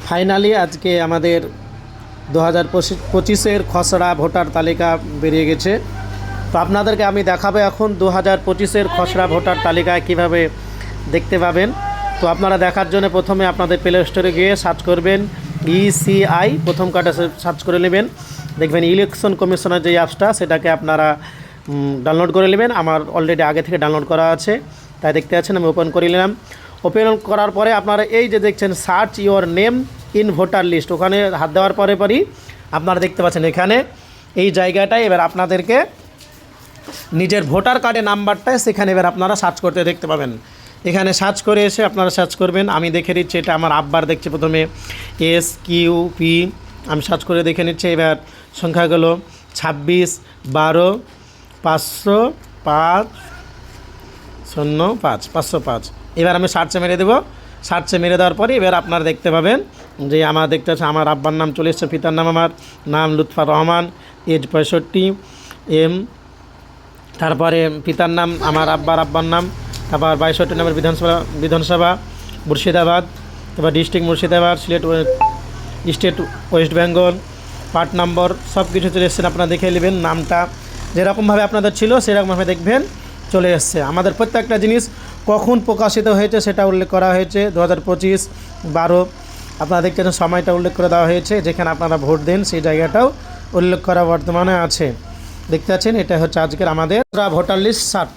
Finally আজকে আমাদের 2025-এর খসড়া ভোটার তালিকা বেরিয়ে গেছে। তো আপনাদেরকে আমি দেখাবো এখন 2025-এর খসড়া ভোটার তালিকা কিভাবে দেখতে পাবেন। তো আপনারা দেখার জন্য প্রথমে আপনাদের প্লে স্টোরে গিয়ে সার্চ করবেন ইসিআই, প্রথম কাটা সার্চ করে নেবেন, দেখবেন ইলেকশন কমিশনের যে অ্যাপসটা সেটাকে আপনারা ডাউনলোড করে নেবেন। আমার অলরেডি আগে থেকে ডাউনলোড করা আছে, তাই দেখতে পাচ্ছেন আমি ওপেন করে নিলাম। ওপেন করার পরে আপনারা এই যে দেখছেন search your name in voter list, ওখানে হাত দেওয়ার পরই আপনারা দেখতে পাচ্ছেন এখানে এই জায়গাটায় এবার আপনাদেরকে নিজের ভোটার কার্ডের নাম্বারটায় সেখানে এবার আপনারা সার্চ করতে দেখতে পাবেন। এখানে সার্চ করে এসে আপনারা সার্চ করবেন। আমি দেখে নিচ্ছি, এটা আমার আব্বার দেখছি প্রথমে SQP, আমি সার্চ করে দেখে নিচ্ছি। এবার সংখ্যাগুলো 26/12/505 এবার আমি সার্চে মেরে দেবো। সার্চে মেরে দেওয়ার পরে এবার আপনারা দেখতে পাবেন যে আমার দেখতে হচ্ছে আমার আব্বার নাম চলে এসছে, পিতার নাম আমার নাম লুৎফর রহমান, এজ 65 এম, তারপরে পিতার নাম আমার আব্বার নাম, তারপর 62 নম্বর বিধানসভা মুর্শিদাবাদ, তারপর district Murshidabad, state West Bengal, part number সব কিছু চলে এসছেন। আপনারা দেখে নেবেন নামটা যেরকমভাবে আপনাদের ছিল সেরকমভাবে দেখবেন চলে এসছে। আমাদের প্রত্যেকটা জিনিস কখন প্রকাশিত হয়েছে সেটা উল্লেখ করা হয়েছে 2025-12, আপনারা দেখছেন সময়টা উল্লেখ করে দেওয়া হয়েছে, যেখানে আপনারা ভোট দেন সেই জায়গাটাও উল্লেখ করা বর্তমানে আছে। দেখতে পাচ্ছেন এটা হচ্ছে আজকের আমাদের ভোটার লিস্ট সার্চ।